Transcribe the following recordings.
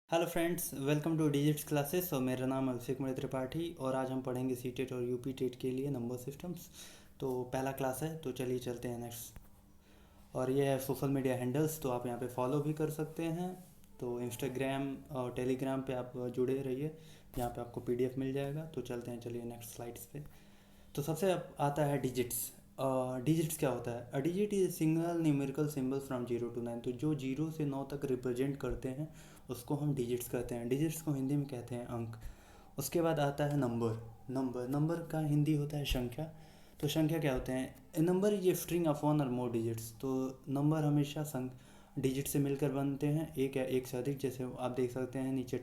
Hello friends, welcome two digits classes. और मेरा नाम अभिषेक मणि त्रिपाठी और आज हम पढ़ेंगे सी टेट और यूपी टेट के लिए नंबर सिस्टम्स। तो पहला क्लास है, तो चलिए चलते हैं नेक्स्ट। और ये है सोशल मीडिया हैंडल्स, तो आप यहाँ पे फॉलो भी कर सकते हैं। तो इंस्टाग्राम और टेलीग्राम पे आप जुड़े रहिए, यहाँ पे आपको पीडीएफ मिल जाएगा। तो चलते हैं, चलिए नेक्स्ट स्लाइड्स पे। तो सबसे आता है डिजिट्स। डिजिट्स क्या होता है? A digit is single numerical symbol from 0 to 9। तो जो 0 से 9 तक रिप्रेजेंट करते हैं उसको हम डिजिट्स कहते हैं। डिजिट्स को हिंदी में कहते हैं अंक। उसके बाद आता है नंबर। नंबर का हिंदी होता है संख्या। तो संख्या क्या होते हैं? A number is a string of one और मोर डिजिट्स। तो नंबर हमेशा डिजिट से मिलकर बनते हैं, एक या एक से अधिक। जैसे आप देख सकते हैं नीचे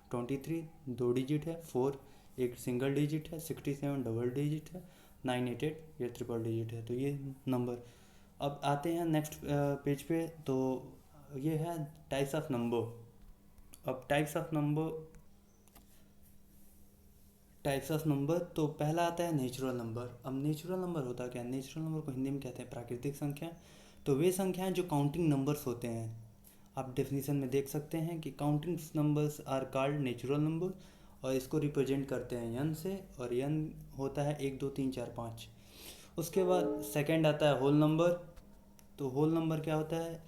23 दो डिजिट है, 4 एक सिंगल डिजिट है, 67 डबल डिजिट है, 988 ये ट्रिपल डिजिट है। तो ये नंबर। अब आते हैं नेक्स्ट पेज पे। तो ये है टाइप्स ऑफ नंबर। अब टाइप्स ऑफ नंबर, तो पहला आता है नेचुरल नंबर। अब नेचुरल नंबर होता क्या है? नेचुरल नंबर को हिंदी में कहते हैं प्राकृतिक संख्या। तो वे संख्याएं जो काउंटिंग नंबर्स होते हैं, आप डेफिनेशन में देख सकते हैं कि counting numbers are called natural number. और इसको रिप्रेजेंट करते हैं यन से, और यन होता है 1 2 3 4 5। उसके बाद सेकंड आता है होल नंबर। तो होल नंबर क्या होता है?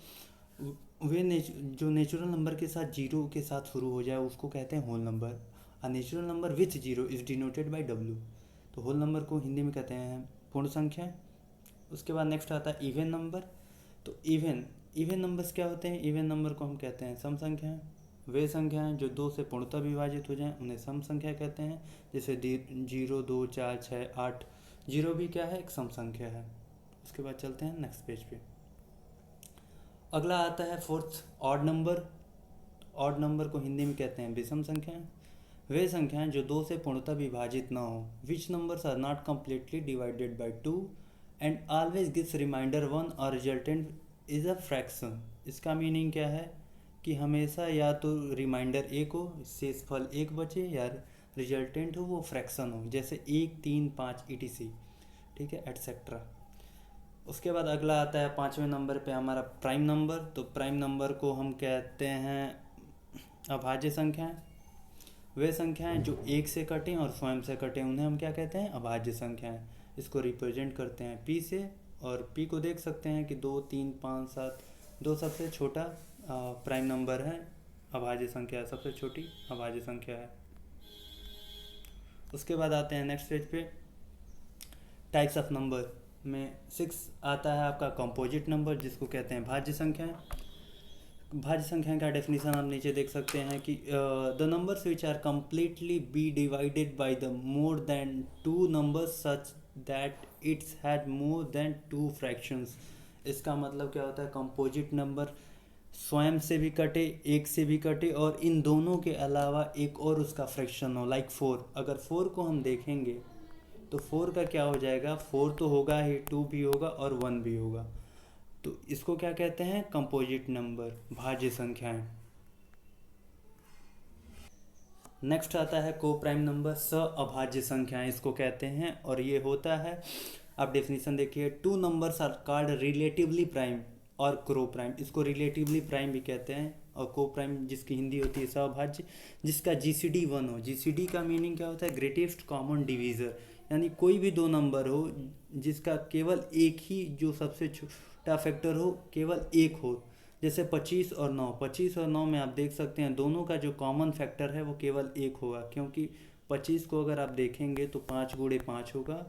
जो नेचुरल नंबर के साथ जीरो के साथ शुरू हो जाए उसको कहते हैं whole number. A natural number with zero is denoted by W. तो होल नंबर को हिंदी में कहते हैं पूर्ण संख्या। उसके बाद नेक्स्ट आता है इवन नंबर। तो इवन नंबर्स क्या होते हैं? इवन नंबर को हम कहते हैं सम संख्याएं। वे संख्याएं जो दो से पूर्णतः विभाजित हो जाएं उन्हें सम संख्या कहते हैं। जैसे 0 2 4 6 8। जीरो भी क्या है? एक सम संख्या है। उसके बाद चलते हैं नेक्स्ट पेज पे। अगला आता है fourth, odd number. Odd number को हिंदी में कहते हैं विषम संख्याएं। वे संख्याएं जो दो से पूर्णतः विभाजित ना हो। Which numbers are not completely divided by 2 and always gives remainder 1 और रिजल्टेंट इज अ फ्रैक्शन। इसका मीनिंग क्या है? कि हमेशा या तो रिमाइंडर 1 हो, शेषफल 1 बचे, या रिजल्टेंट हो वो फ्रैक्शन हो, जैसे 1 3 5 ETC। ठीक है, एटसेट्रा। उसके बाद अगला आता है 5वें नंबर पे हमारा प्राइम नंबर। तो प्राइम नंबर को हम कहते हैं अभाज्य संख्याएं। वे संख्याएं जो एक से कटें और स्वयं से कटें उन्हें हम क्या कहते हैं? अभाज्य संख्याएं। इसको रिप्रेजेंट करते हैं पी से। और पी को देख सकते हैं कि 2 3 5 7। दो सबसे छोटा प्राइम नंबर है, अभाज्य संख्या सबसे छोटी अभाज्य संख्या है। उसके बाद आते हैं नेक्स्ट पेज पे। टाइप्स ऑफ नंबर में 6 आता है आपका कंपोजिट नंबर, जिसको कहते हैं भाज्य संख्याएं। भाज्य संख्याएं का डेफिनेशन आप नीचे देख सकते हैं कि the numbers which are completely be divided by the more than 2 numbers such that its had more than 2 fractions. इसका मतलब क्या होता है? कंपोजिट नंबर स्वयं से भी कटे, एक से भी कटे, और इन दोनों के अलावा एक और उसका फ्रैक्शन हो, लाइक 4। अगर 4 को हम देखेंगे तो 4 का क्या हो जाएगा? 4 तो होगा ही, 2 भी होगा और 1 भी होगा। तो इसको क्या कहते हैं? कंपोजिट नंबर, भाज्य संख्याएं। नेक्स्ट आता है को प्राइम नंबर, अभाज्य संख्याएं इसको कहते हैं। और ये होता है, आप डेफिनेशन देखिए, 2 numbers are called relatively prime और क्रो प्राइम। इसको रिलेटिवली प्राइम भी कहते हैं। और को प्राइम जिसकी हिंदी होती है सअभाज्य, जिसका GCD 1 हो। GCD का मीनिंग क्या होता है? Greatest common divisor. यानी कोई भी दो नंबर हो जिसका केवल एक ही जो सबसे छोटा फैक्टर हो, केवल एक हो। जैसे 25 और 9 में आप देख सकते हैं दोनों का जो कॉमन फैक्टर है वो केवल एक होगा, क्योंकि 25 को अगर आप देखेंगे तो 5 गुणे 5 होगा,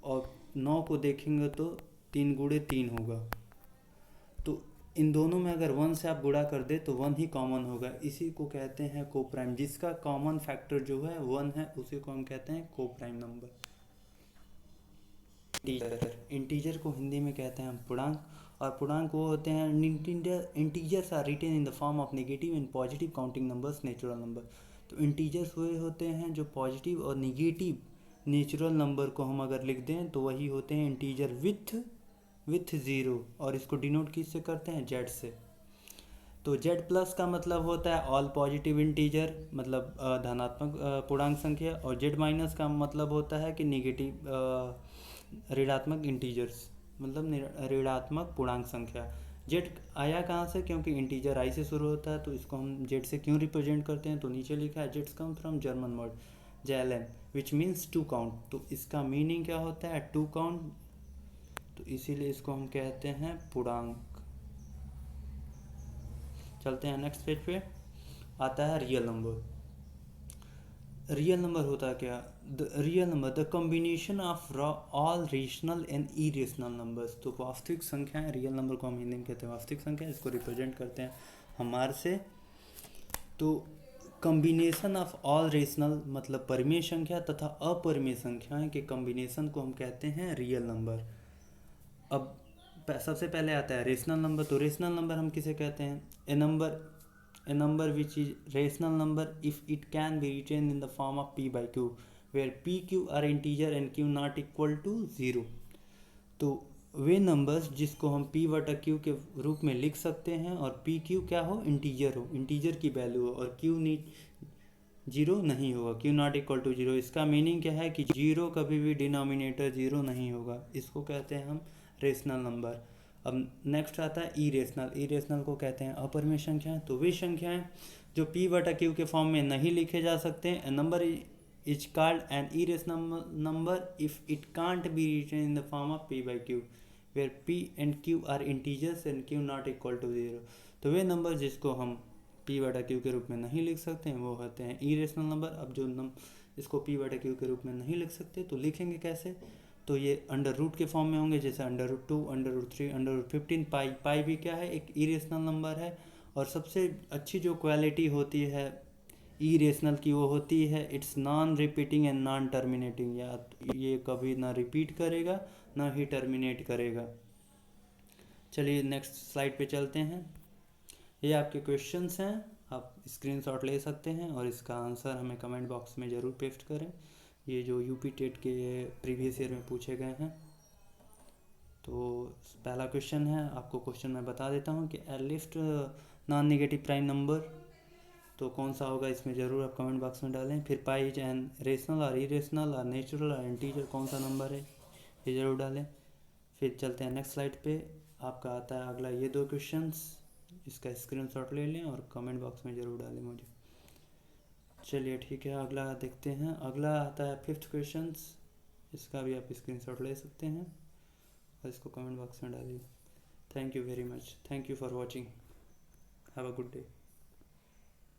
और 9 को देखेंगे तो 3 गुणे 3 होगा। तो इन दोनों में अगर 1 से आप गुणा कर दे तो 1 ही कॉमन होगा। इसी को कहते हैं को प्राइम। जिसका कॉमन फैक्टर जो है 1 है उसी को हम कहते हैं को प्राइम नंबर। इंटीजर को हिंदी में कहते हैं हम पूर्णांक। और पूर्णांक वो होते हैं, integers are written in the form of negative and positive counting numbers natural number. तो इंटीजर्स वो होते हैं जो पॉजिटिव और निगेटिव नेचुरल नंबर को हम अगर लिख दें तो वही होते हैं इंटीजर विथ ज़ीरो। और इसको डिनोट किससे करते हैं? जेड से। तो जेड प्लस का मतलब होता है ऑल पॉजिटिव इंटीजर, मतलब धनात्मक पूर्णांक संख्या। और जेड माइनस का मतलब होता है कि निगेटिव ऋणात्मक इंटीजर्स, मतलब ऋणात्मक पूर्णांक संख्या। जेड आया कहाँ से, क्योंकि इंटीजर आई से शुरू होता है, तो इसको हम जेड से क्यों रिप्रेजेंट करते हैं, तो नीचे लिखा है जेड्स कम फ्रॉम जर्मन वर्ड जेएलएम विच मीन्स टू काउंट। तो इसका मीनिंग क्या होता है, टू काउंट, तो इसीलिए इसको हम कहते हैं पूर्णांक। चलते हैं नेक्स्ट पेज पे, आता है रियल नंबर। रियल नंबर होता क्या, the real number the combination of all rational and irrational numbers. तो वास्तविक संख्याएं, रियल नंबर को हम हिंदी में कहते हैं वास्तविक संख्या, इसको रिप्रेजेंट करते हैं हमारे से। तो कॉम्बिनेशन ऑफ ऑल रेशनल मतलब परिमेय संख्या तथा अपरिमेय संख्याएं के कॉम्बिनेशन को हम कहते हैं रियल नंबर। अब सबसे पहले आता है रेशनल नंबर। तो रेशनल नंबर हम किसे कहते हैं, a number which is rational number if it can be written in the form of p by q where p q are integer and q not equal to 0। तो वे numbers जिसको हम p बटा q के रूप में लिख सकते हैं और p q क्या हो, इंटीजर की वैल्यू हो, और q जीरो नहीं होगा, q नॉट इक्वल टू 0। इसका मीनिंग क्या है कि जीरो कभी भी डिनोमिनेटर जीरो नहीं होगा, इसको कहते हैं हम रेशनल नंबर। अब नेक्स्ट आता है इरेशनल। इरेशनल को कहते हैं अपरिमेय संख्याएं। तो वे संख्याएं जो p बटा q के फॉर्म में नहीं लिखे जा सकते हैं। Number is called an irrational number if it can't be written in the form of p by q where p and q are integers and q not equal to 0। तो वे number जिसको हम p बटा q के रूप में नहीं लिख सकते हैं वो होते हैं इरेशनल नंबर। अब जो इसको p बटा q के रूप में नहीं लिख सकते तो लिखेंगे कैसे, तो ये अंडर रूट के फॉर्म में होंगे, जैसे under root 2, under root 3, under root 15। Pi भी क्या है, एक इरेशनल नंबर है। और सबसे अच्छी जो क्वालिटी होती है इरेशनल की वो होती है it's non repeating and non terminating, या ये कभी ना रिपीट करेगा ना ही टर्मिनेट करेगा। चलिए नेक्स्ट स्लाइड पे चलते हैं। ये आपके क्वेश्चंस हैं, आप स्क्रीनशॉट ले सकते हैं और इसका आंसर हमें कमेंट बॉक्स में ज़रूर पेस्ट करें। ये जो यूपी टेट के प्रीवियस ईयर में पूछे गए हैं। तो पहला क्वेश्चन है, आपको क्वेश्चन मैं बता देता हूँ कि list non negative prime number, तो कौन सा होगा इसमें ज़रूर आप कमेंट बॉक्स में डालें। फिर पाई इज एन रेशनल और इरेशनल और नेचुरल और इंटीजर, कौन सा नंबर है ये ज़रूर डालें। फिर चलते हैं नेक्स्ट स्लाइड पे, आपका आता है अगला ये दो क्वेश्चंस, इसका स्क्रीनशॉट ले लें और कमेंट बॉक्स में ज़रूर डालें मुझे। चलिए ठीक है, अगला देखते हैं। अगला आता है फिफ्थ क्वेश्चंस, इसका भी आप स्क्रीनशॉट ले सकते हैं और इसको कमेंट बॉक्स में डालिए। Thank you very much, thank you for watching, have a good day.